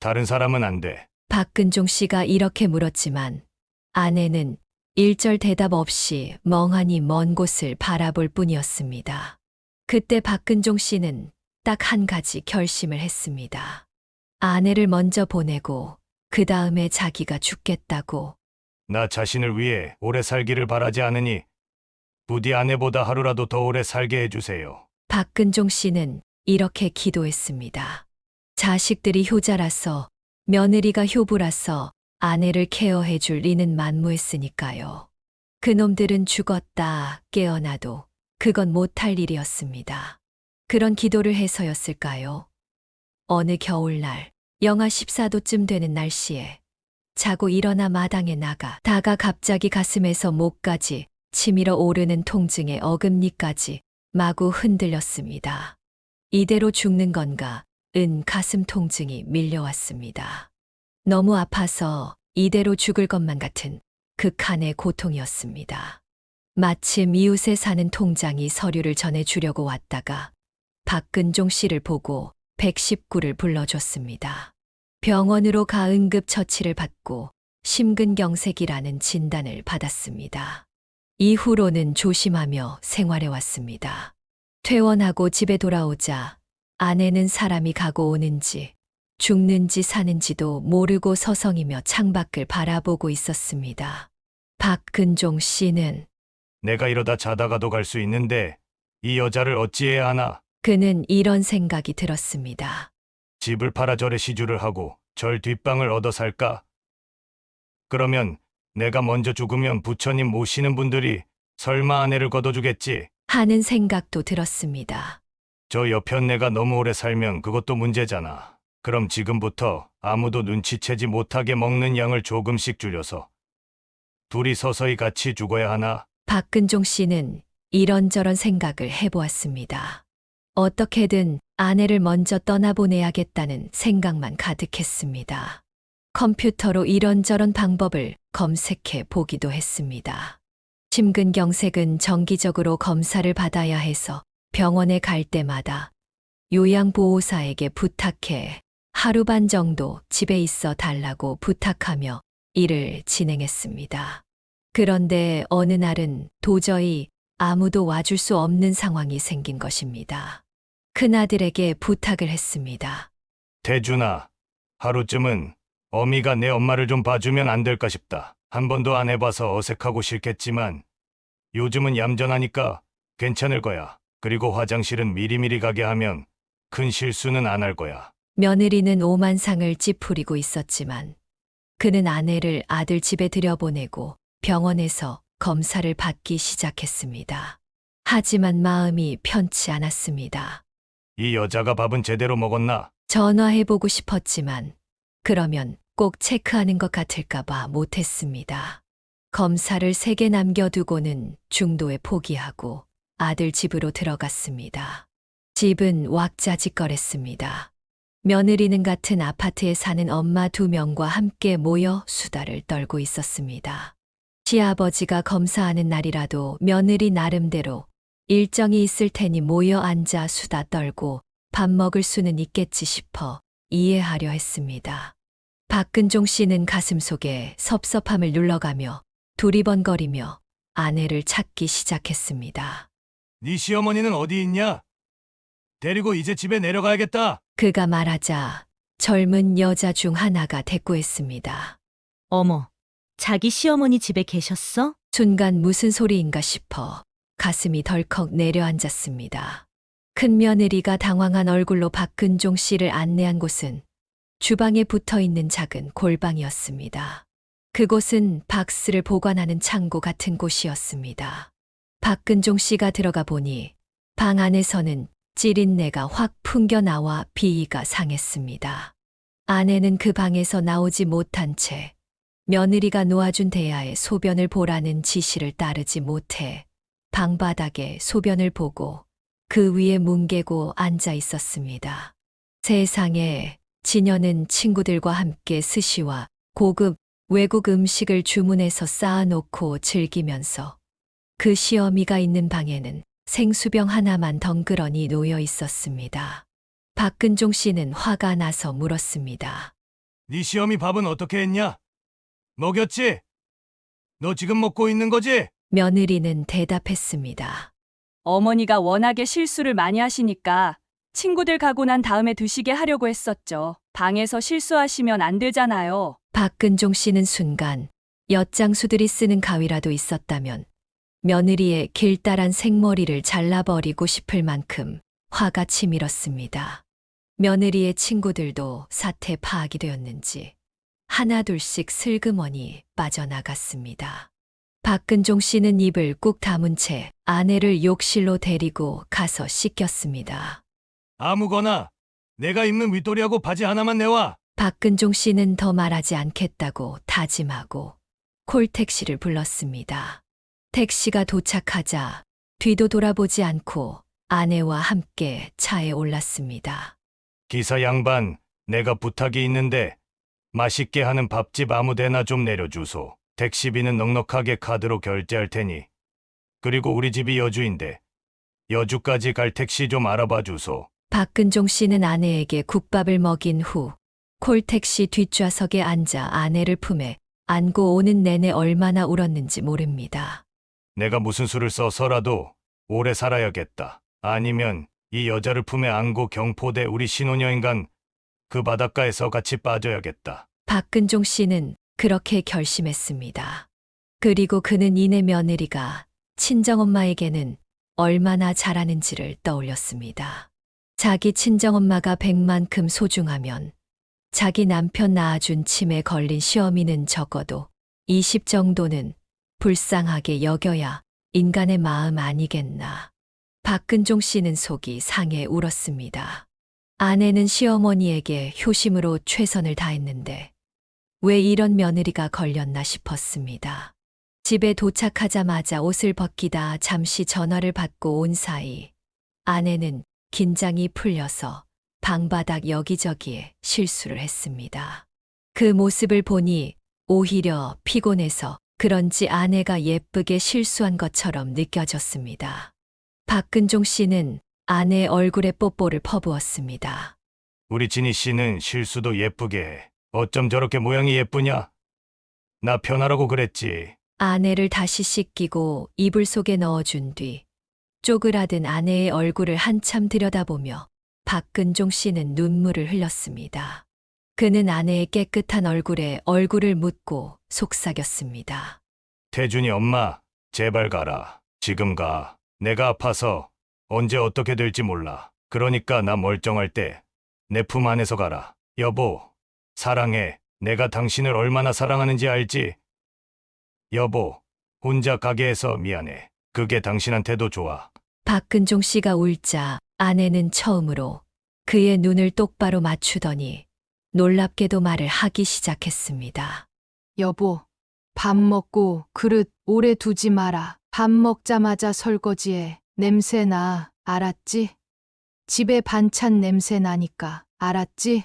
다른 사람은 안 돼. 박근종 씨가 이렇게 물었지만 아내는 일절 대답 없이 멍하니 먼 곳을 바라볼 뿐이었습니다. 그때 박근종 씨는 딱 한 가지 결심을 했습니다. 아내를 먼저 보내고 그 다음에 자기가 죽겠다고. 나 자신을 위해 오래 살기를 바라지 않으니 부디 아내보다 하루라도 더 오래 살게 해주세요. 박근종 씨는 이렇게 기도했습니다. 자식들이 효자라서 며느리가 효부라서 아내를 케어해 줄 리는 만무했으니까요. 그놈들은 죽었다 깨어나도 그건 못할 일이었습니다. 그런 기도를 해서였을까요? 어느 겨울날 영하 14도쯤 되는 날씨에 자고 일어나 마당에 나가다가 갑자기 가슴에서 목까지 치밀어 오르는 통증에 어금니까지 마구 흔들렸습니다. 이대로 죽는 건가 은 가슴 통증이 밀려왔습니다. 너무 아파서 이대로 죽을 것만 같은 극한의 고통이었습니다. 마침 이웃에 사는 통장이 서류를 전해주려고 왔다가 박근종 씨를 보고 119를 불러줬습니다. 병원으로 가 응급처치를 받고 심근경색이라는 진단을 받았습니다. 이후로는 조심하며 생활해왔습니다. 퇴원하고 집에 돌아오자 아내는 사람이 가고 오는지 죽는지 사는지도 모르고 서성이며 창밖을 바라보고 있었습니다. 박근종 씨는 내가 이러다 자다가도 갈 수 있는데 이 여자를 어찌해야 하나. 그는 이런 생각이 들었습니다. 집을 팔아 절에 시주를 하고 절 뒷방을 얻어 살까? 그러면 내가 먼저 죽으면 부처님 모시는 분들이 설마 아내를 걷어주겠지? 하는 생각도 들었습니다. 저 여편 내가 너무 오래 살면 그것도 문제잖아. 그럼 지금부터 아무도 눈치채지 못하게 먹는 양을 조금씩 줄여서 둘이 서서히 같이 죽어야 하나? 박근종 씨는 이런저런 생각을 해보았습니다. 어떻게든 아내를 먼저 떠나보내야겠다는 생각만 가득했습니다. 컴퓨터로 이런저런 방법을 검색해 보기도 했습니다. 심근경색은 정기적으로 검사를 받아야 해서 병원에 갈 때마다 요양보호사에게 부탁해 하루 반 정도 집에 있어 달라고 부탁하며 일을 진행했습니다. 그런데 어느 날은 도저히 아무도 와줄 수 없는 상황이 생긴 것입니다. 큰아들에게 부탁을 했습니다. 대준아, 하루쯤은 어미가 내 엄마를 좀 봐주면 안 될까 싶다. 한 번도 안 해봐서 어색하고 싫겠지만 요즘은 얌전하니까 괜찮을 거야. 그리고 화장실은 미리미리 가게 하면 큰 실수는 안 할 거야. 며느리는 오만상을 찌푸리고 있었지만 그는 아내를 아들 집에 들여보내고 병원에서 검사를 받기 시작했습니다. 하지만 마음이 편치 않았습니다. 이 여자가 밥은 제대로 먹었나? 전화해보고 싶었지만 그러면 꼭 체크하는 것 같을까봐 못했습니다. 검사를 3개 남겨두고는 중도에 포기하고 아들 집으로 들어갔습니다. 집은 왁자지껄했습니다. 며느리는 같은 아파트에 사는 엄마 2명과 함께 모여 수다를 떨고 있었습니다. 시아버지가 검사하는 날이라도 며느리 나름대로 일정이 있을 테니 모여 앉아 수다 떨고 밥 먹을 수는 있겠지 싶어 이해하려 했습니다. 박근종 씨는 가슴속에 섭섭함을 눌러가며 두리번거리며 아내를 찾기 시작했습니다. 네 시어머니는 어디 있냐? 데리고 이제 집에 내려가야겠다. 그가 말하자 젊은 여자 중 하나가 대꾸했습니다. 어머, 자기 시어머니 집에 계셨어? 순간 무슨 소리인가 싶어 가슴이 덜컥 내려앉았습니다. 큰 며느리가 당황한 얼굴로 박근종 씨를 안내한 곳은 주방에 붙어 있는 작은 골방이었습니다. 그곳은 박스를 보관하는 창고 같은 곳이었습니다. 박근종 씨가 들어가 보니 방 안에서는 찌린내가 확 풍겨 나와 비위가 상했습니다. 아내는 그 방에서 나오지 못한 채 며느리가 놓아준 대야에 소변을 보라는 지시를 따르지 못해 방바닥에 소변을 보고 그 위에 뭉개고 앉아 있었습니다. 세상에, 지녀는 친구들과 함께 스시와 고급 외국 음식을 주문해서 쌓아놓고 즐기면서 그 시어미가 있는 방에는 생수병 하나만 덩그러니 놓여 있었습니다. 박근종 씨는 화가 나서 물었습니다. 네 시어미 밥은 어떻게 했냐? 먹였지? 너 지금 먹고 있는 거지? 며느리는 대답했습니다. 어머니가 워낙에 실수를 많이 하시니까 친구들 가고 난 다음에 드시게 하려고 했었죠. 방에서 실수하시면 안 되잖아요. 박근종 씨는 순간 엿장수들이 쓰는 가위라도 있었다면 며느리의 길다란 생머리를 잘라버리고 싶을 만큼 화가 치밀었습니다. 며느리의 친구들도 사태 파악이 되었는지 하나둘씩 슬그머니 빠져나갔습니다. 박근종 씨는 입을 꾹 다문 채 아내를 욕실로 데리고 가서 씻겼습니다. 아무거나 내가 입는 윗도리하고 바지 하나만 내와. 박근종 씨는 더 말하지 않겠다고 다짐하고 콜택시를 불렀습니다. 택시가 도착하자 뒤도 돌아보지 않고 아내와 함께 차에 올랐습니다. 기사 양반, 내가 부탁이 있는데 맛있게 하는 밥집 아무데나 좀 내려주소. 택시비는 넉넉하게 카드로 결제할 테니. 그리고 우리 집이 여주인데 여주까지 갈 택시 좀 알아봐 주소. 박근종 씨는 아내에게 국밥을 먹인 후 콜택시 뒷좌석에 앉아 아내를 품에 안고 오는 내내 얼마나 울었는지 모릅니다. 내가 무슨 수를 써서라도 오래 살아야겠다. 아니면 이 여자를 품에 안고 경포대 우리 신혼여행 간 그 바닷가에서 같이 빠져야겠다. 박근종 씨는 그렇게 결심했습니다. 그리고 그는 이내 며느리가 친정엄마에게는 얼마나 잘하는지를 떠올렸습니다. 자기 친정엄마가 100만큼 소중하면 자기 남편 낳아준 침에 걸린 시어미는 적어도 20 정도는 불쌍하게 여겨야 인간의 마음 아니겠나. 박근종 씨는 속이 상해 울었습니다. 아내는 시어머니에게 효심으로 최선을 다했는데 왜 이런 며느리가 걸렸나 싶었습니다. 집에 도착하자마자 옷을 벗기다 잠시 전화를 받고 온 사이 아내는 긴장이 풀려서 방바닥 여기저기에 실수를 했습니다. 그 모습을 보니 오히려 피곤해서 그런지 아내가 예쁘게 실수한 것처럼 느껴졌습니다. 박근종 씨는 아내 얼굴에 뽀뽀를 퍼부었습니다. 우리 진희 씨는 실수도 예쁘게 해. 어쩜 저렇게 모양이 예쁘냐? 나 편하라고 그랬지. 아내를 다시 씻기고 이불 속에 넣어준 뒤 쪼그라든 아내의 얼굴을 한참 들여다보며 박근종 씨는 눈물을 흘렸습니다. 그는 아내의 깨끗한 얼굴에 얼굴을 묻고 속삭였습니다. 태준이 엄마, 제발 가라. 지금 가. 내가 아파서 언제 어떻게 될지 몰라. 그러니까 나 멀쩡할 때 내 품 안에서 가라. 여보, 사랑해. 내가 당신을 얼마나 사랑하는지 알지? 여보, 혼자 가게 해서 미안해. 그게 당신한테도 좋아. 박근종 씨가 울자 아내는 처음으로 그의 눈을 똑바로 맞추더니 놀랍게도 말을 하기 시작했습니다. 여보, 밥 먹고 그릇 오래 두지 마라. 밥 먹자마자 설거지해. 냄새 나. 알았지? 집에 반찬 냄새 나니까. 알았지?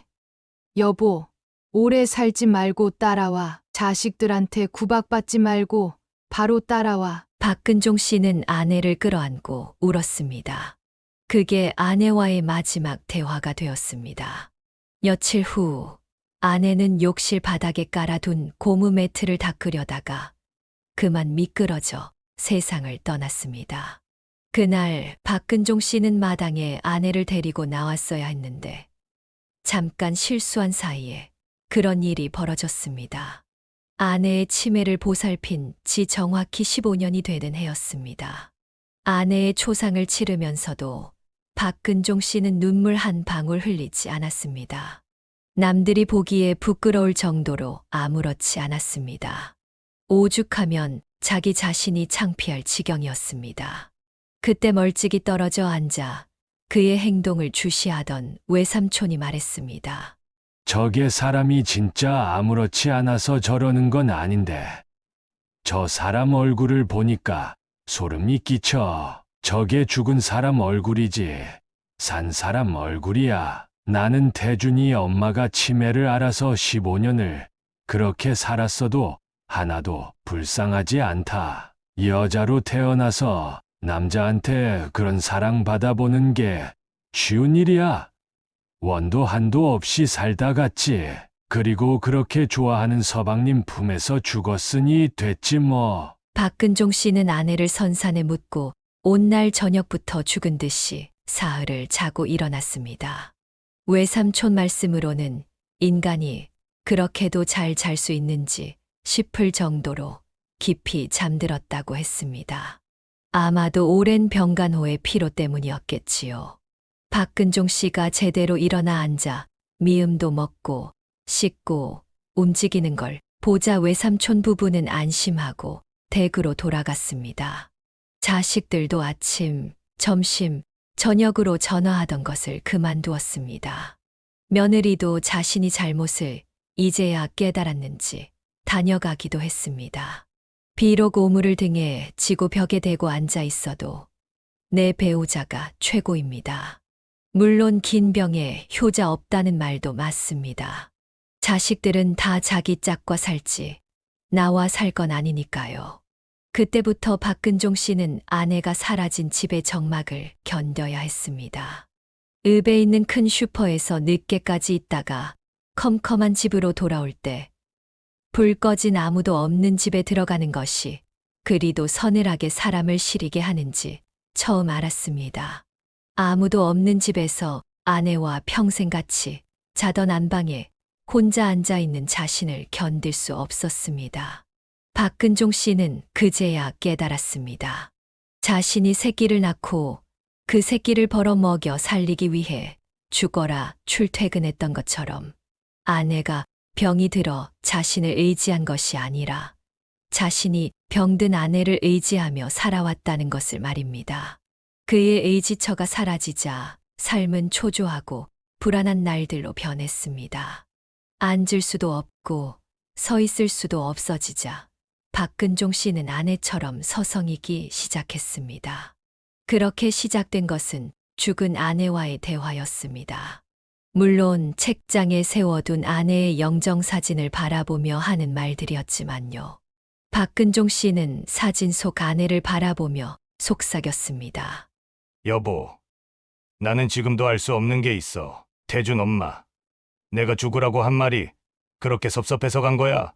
여보, 오래 살지 말고 따라와. 자식들한테 구박받지 말고 바로 따라와. 박근종 씨는 아내를 끌어안고 울었습니다. 그게 아내와의 마지막 대화가 되었습니다. 며칠 후 아내는 욕실 바닥에 깔아둔 고무 매트를 닦으려다가 그만 미끄러져 세상을 떠났습니다. 그날 박근종 씨는 마당에 아내를 데리고 나왔어야 했는데 잠깐 실수한 사이에 그런 일이 벌어졌습니다. 아내의 치매를 보살핀 지 정확히 15년이 되는 해였습니다. 아내의 초상을 치르면서도 박근종 씨는 눈물 한 방울 흘리지 않았습니다. 남들이 보기에 부끄러울 정도로 아무렇지 않았습니다. 오죽하면 자기 자신이 창피할 지경이었습니다. 그때 멀찍이 떨어져 앉아 그의 행동을 주시하던 외삼촌이 말했습니다. 저게 사람이 진짜 아무렇지 않아서 저러는 건 아닌데. 저 사람 얼굴을 보니까 소름이 끼쳐. 저게 죽은 사람 얼굴이지. 산 사람 얼굴이야. 나는 태준이 엄마가 치매를 앓아서 15년을 그렇게 살았어도 하나도 불쌍하지 않다. 여자로 태어나서 남자한테 그런 사랑 받아보는 게 쉬운 일이야. 원도 한도 없이 살다 갔지. 그리고 그렇게 좋아하는 서방님 품에서 죽었으니 됐지 뭐. 박근종 씨는 아내를 선산에 묻고 온날 저녁부터 죽은 듯이 사흘을 자고 일어났습니다. 외삼촌 말씀으로는 인간이 그렇게도 잘 잘 수 있는지 싶을 정도로 깊이 잠들었다고 했습니다. 아마도 오랜 병간호의 피로 때문이었겠지요. 박근종 씨가 제대로 일어나 앉아 미음도 먹고 씻고 움직이는 걸 보자 외삼촌 부부는 안심하고 댁으로 돌아갔습니다. 자식들도 아침, 점심, 저녁으로 전화하던 것을 그만두었습니다. 며느리도 자신이 잘못을 이제야 깨달았는지 다녀가기도 했습니다. 비록 오물을 등에 지고 벽에 대고 앉아 있어도 내 배우자가 최고입니다. 물론 긴 병에 효자 없다는 말도 맞습니다. 자식들은 다 자기 짝과 살지 나와 살 건 아니니까요. 그때부터 박근종 씨는 아내가 사라진 집의 정막을 견뎌야 했습니다. 읍에 있는 큰 슈퍼에서 늦게까지 있다가 컴컴한 집으로 돌아올 때 불 꺼진 아무도 없는 집에 들어가는 것이 그리도 서늘하게 사람을 시리게 하는지 처음 알았습니다. 아무도 없는 집에서 아내와 평생 같이 자던 안방에 혼자 앉아 있는 자신을 견딜 수 없었습니다. 박근종 씨는 그제야 깨달았습니다. 자신이 새끼를 낳고 그 새끼를 벌어먹여 살리기 위해 죽어라 출퇴근했던 것처럼 아내가 병이 들어 자신을 의지한 것이 아니라 자신이 병든 아내를 의지하며 살아왔다는 것을 말입니다. 그의 의지처가 사라지자 삶은 초조하고 불안한 날들로 변했습니다. 앉을 수도 없고 서 있을 수도 없어지자 박근종 씨는 아내처럼 서성이기 시작했습니다. 그렇게 시작된 것은 죽은 아내와의 대화였습니다. 물론 책장에 세워둔 아내의 영정사진을 바라보며 하는 말들이었지만요. 박근종 씨는 사진 속 아내를 바라보며 속삭였습니다. 여보, 나는 지금도 알 수 없는 게 있어. 태준 엄마, 내가 죽으라고 한 말이 그렇게 섭섭해서 간 거야?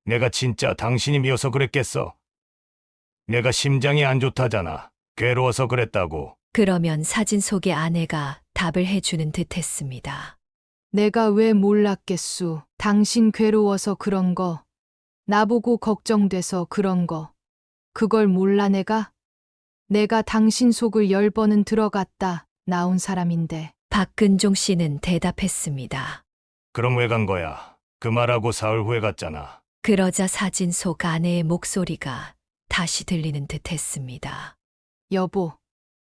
내가 진짜 당신이 미워서 그랬겠어? 내가 심장이 안 좋다잖아. 괴로워서 그랬다고. 그러면 사진 속의 아내가 답을 해주는 듯 했습니다. 내가 왜 몰랐겠수. 당신 괴로워서 그런 거. 나보고 걱정돼서 그런 거. 그걸 몰라 내가? 내가 당신 속을 10번은 들어갔다 나온 사람인데. 박근종 씨는 대답했습니다. 그럼 왜 간 거야? 그 말하고 사흘 후에 갔잖아. 그러자 사진 속 아내의 목소리가 다시 들리는 듯 했습니다. 여보,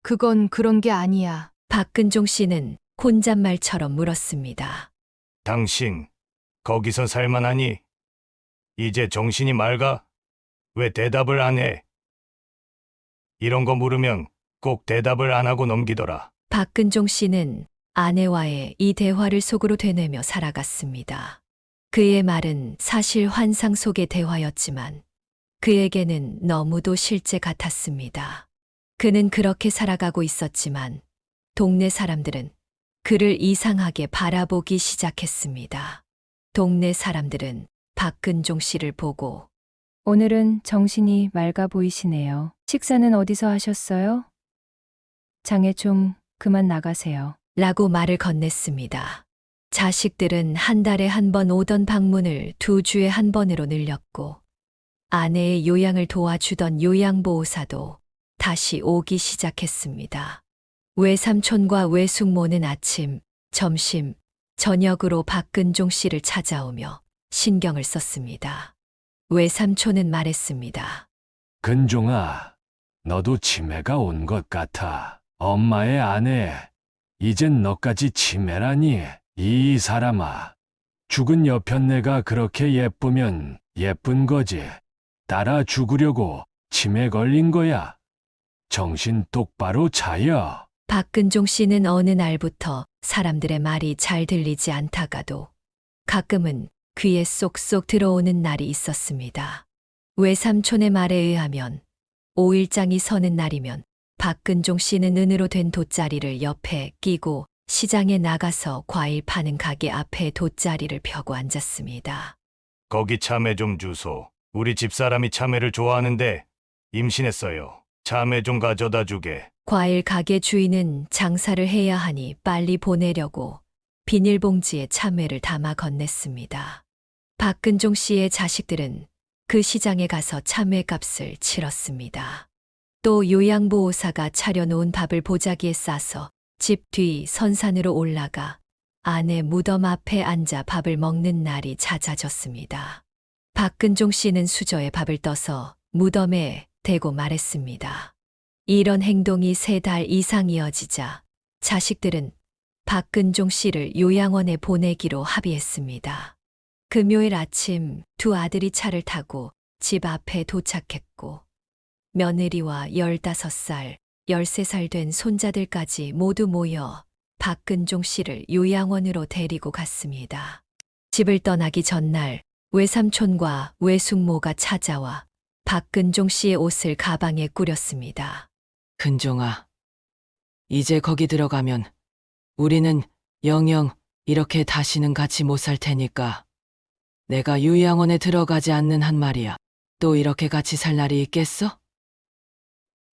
그건 그런 게 아니야. 박근종 씨는 혼잣말처럼 물었습니다. 당신, 거기서 살만하니? 이제 정신이 맑아? 왜 대답을 안 해? 이런 거 물으면 꼭 대답을 안 하고 넘기더라. 박근종 씨는 아내와의 이 대화를 속으로 되뇌며 살아갔습니다. 그의 말은 사실 환상 속의 대화였지만 그에게는 너무도 실제 같았습니다. 그는 그렇게 살아가고 있었지만 동네 사람들은 그를 이상하게 바라보기 시작했습니다. 동네 사람들은 박근종 씨를 보고 오늘은 정신이 맑아 보이시네요. 식사는 어디서 하셨어요? 장에 좀 그만 나가세요. 라고 말을 건넸습니다. 자식들은 한 달에 한 번 오던 방문을 2주에 한 번으로 늘렸고 아내의 요양을 도와주던 요양보호사도 다시 오기 시작했습니다. 외삼촌과 외숙모는 아침, 점심, 저녁으로 박근종 씨를 찾아오며 신경을 썼습니다. 외삼촌은 말했습니다. 근종아, 너도 치매가 온 것 같아. 엄마의 아내, 이젠 너까지 치매라니. 이 사람아, 죽은 여편네가 그렇게 예쁘면 예쁜 거지. 따라 죽으려고 치매 걸린 거야. 정신 똑바로 차려. 박근종 씨는 어느 날부터 사람들의 말이 잘 들리지 않다가도 가끔은 귀에 쏙쏙 들어오는 날이 있었습니다. 외삼촌의 말에 의하면 5일장이 서는 날이면 박근종 씨는 은으로 된 돗자리를 옆에 끼고 시장에 나가서 과일 파는 가게 앞에 돗자리를 펴고 앉았습니다. 거기 참외 좀 주소. 우리 집사람이 참외를 좋아하는데 임신했어요. 참외 좀 가져다 주게. 과일 가게 주인은 장사를 해야 하니 빨리 보내려고 비닐봉지에 참외를 담아 건넸습니다. 박근종 씨의 자식들은 그 시장에 가서 참외 값을 치렀습니다. 또 요양보호사가 차려놓은 밥을 보자기에 싸서 집 뒤 선산으로 올라가 아내 무덤 앞에 앉아 밥을 먹는 날이 잦아졌습니다. 박근종 씨는 수저에 밥을 떠서 무덤에 대고 말했습니다. 이런 행동이 3달 이상 이어지자 자식들은 박근종 씨를 요양원에 보내기로 합의했습니다. 금요일 아침 2 아들이 차를 타고 집 앞에 도착했고 며느리와 15살, 13살 된 손자들까지 모두 모여 박근종 씨를 요양원으로 데리고 갔습니다. 집을 떠나기 전날 외삼촌과 외숙모가 찾아와 박근종 씨의 옷을 가방에 꾸렸습니다. 근종아, 이제 거기 들어가면 우리는 영영 이렇게 다시는 같이 못 살 테니까 내가 요양원에 들어가지 않는 한 말이야. 또 이렇게 같이 살 날이 있겠어?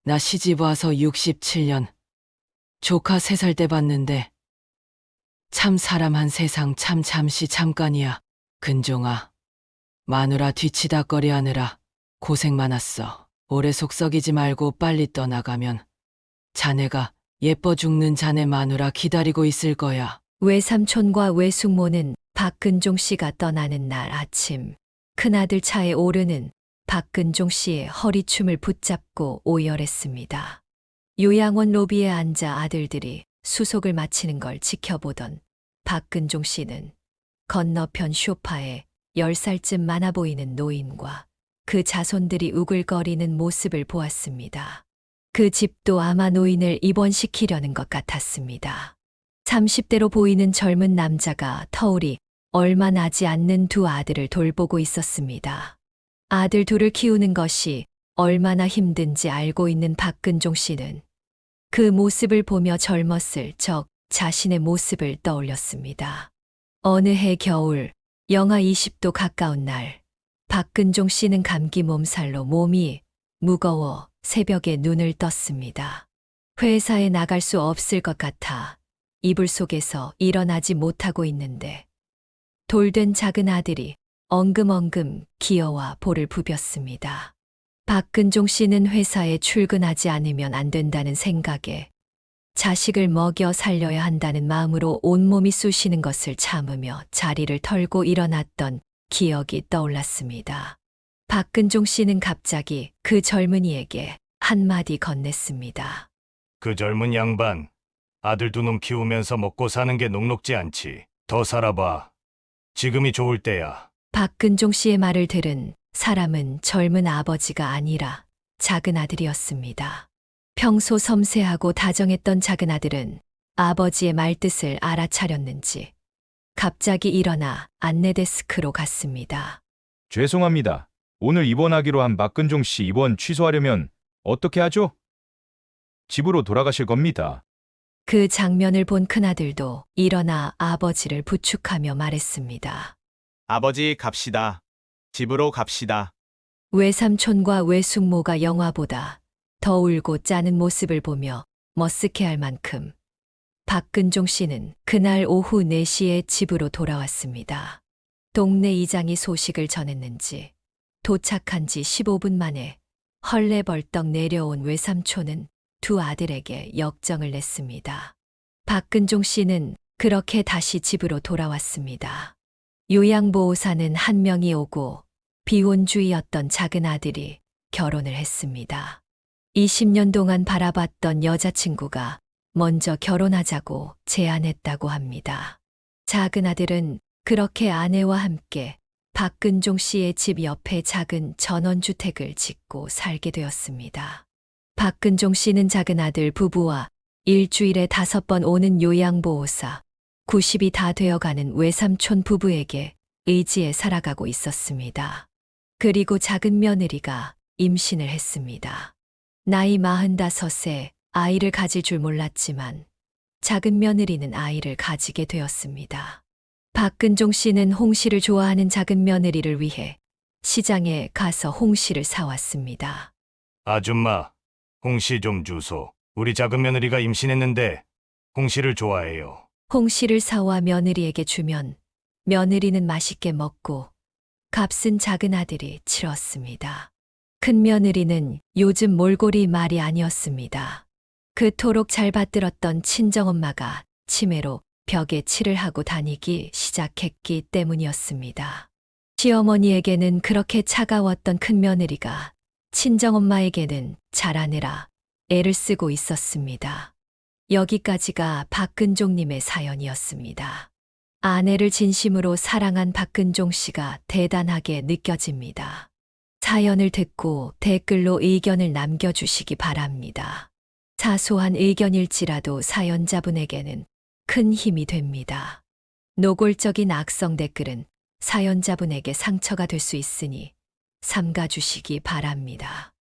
나 시집 와서 67년, 조카 3살 때 봤는데 참 사람 한 세상 참 잠시 잠깐이야. 근종아, 마누라 뒤치다꺼리 하느라 고생 많았어. 오래 속썩이지 말고 빨리 떠나가면 자네가 예뻐 죽는 자네 마누라 기다리고 있을 거야. 외삼촌과 외숙모는 박근종 씨가 떠나는 날 아침 큰아들 차에 오르는 박근종 씨의 허리춤을 붙잡고 오열했습니다. 요양원 로비에 앉아 아들들이 수속을 마치는 걸 지켜보던 박근종 씨는 건너편 소파에 10살쯤 많아 보이는 노인과 그 자손들이 우글거리는 모습을 보았습니다. 그 집도 아마 노인을 입원시키려는 것 같았습니다. 30대로 보이는 젊은 남자가 터울이 얼마 나지 않는 2 아들을 돌보고 있었습니다. 아들 2을 키우는 것이 얼마나 힘든지 알고 있는 박근종 씨는 그 모습을 보며 젊었을 적 자신의 모습을 떠올렸습니다. 어느 해 겨울 영하 20도 가까운 날 박근종 씨는 감기 몸살로 몸이 무거워 새벽에 눈을 떴습니다. 회사에 나갈 수 없을 것 같아 이불 속에서 일어나지 못하고 있는데 돌된 작은 아들이 엉금엉금 기어와 볼을 부볐습니다. 박근종 씨는 회사에 출근하지 않으면 안 된다는 생각에 자식을 먹여 살려야 한다는 마음으로 온몸이 쑤시는 것을 참으며 자리를 털고 일어났던 기억이 떠올랐습니다. 박근종 씨는 갑자기 그 젊은이에게 한마디 건넸습니다. 그 젊은 양반, 아들 2놈 키우면서 먹고 사는 게 녹록지 않지. 더 살아봐. 지금이 좋을 때야. 박근종 씨의 말을 들은 사람은 젊은 아버지가 아니라 작은 아들이었습니다. 평소 섬세하고 다정했던 작은 아들은 아버지의 말뜻을 알아차렸는지 갑자기 일어나 안내데스크로 갔습니다. 죄송합니다. 오늘 입원하기로 한 박근종 씨 입원 취소하려면 어떻게 하죠? 집으로 돌아가실 겁니다. 그 장면을 본 큰아들도 일어나 아버지를 부축하며 말했습니다. 아버지 갑시다. 집으로 갑시다. 외삼촌과 외숙모가 영화보다 더 울고 짜는 모습을 보며 머쓱해할 만큼 박근종 씨는 그날 오후 4시에 집으로 돌아왔습니다. 동네 이장이 소식을 전했는지 도착한 지 15분 만에 헐레벌떡 내려온 외삼촌은 두 아들에게 역정을 냈습니다. 박근종 씨는 그렇게 다시 집으로 돌아왔습니다. 요양보호사는 한 명이 오고 비혼주의였던 작은 아들이 결혼을 했습니다. 20년 동안 바라봤던 여자친구가 먼저 결혼하자고 제안했다고 합니다. 작은 아들은 그렇게 아내와 함께 박근종 씨의 집 옆에 작은 전원주택을 짓고 살게 되었습니다. 박근종 씨는 작은 아들 부부와 일주일에 5번 오는 요양보호사, 90이 다 되어가는 외삼촌 부부에게 의지해 살아가고 있었습니다. 그리고 작은 며느리가 임신을 했습니다. 나이 45세 아이를 가질 줄 몰랐지만 작은 며느리는 아이를 가지게 되었습니다. 박근종 씨는 홍시를 좋아하는 작은 며느리를 위해 시장에 가서 홍시를 사왔습니다. 아줌마, 홍시 좀 주소. 우리 작은 며느리가 임신했는데 홍시를 좋아해요. 홍시를 사와 며느리에게 주면 며느리는 맛있게 먹고 값은 작은 아들이 치렀습니다. 큰 며느리는 요즘 몰골이 말이 아니었습니다. 그토록 잘 받들었던 친정엄마가 치매로 벽에 칠을 하고 다니기 시작했기 때문이었습니다. 시어머니에게는 그렇게 차가웠던 큰 며느리가 친정엄마에게는 잘하느라 애를 쓰고 있었습니다. 여기까지가 박근종님의 사연이었습니다. 아내를 진심으로 사랑한 박근종 씨가 대단하게 느껴집니다. 사연을 듣고 댓글로 의견을 남겨주시기 바랍니다. 사소한 의견일지라도 사연자분에게는 큰 힘이 됩니다. 노골적인 악성 댓글은 사연자분에게 상처가 될 수 있으니 삼가주시기 바랍니다.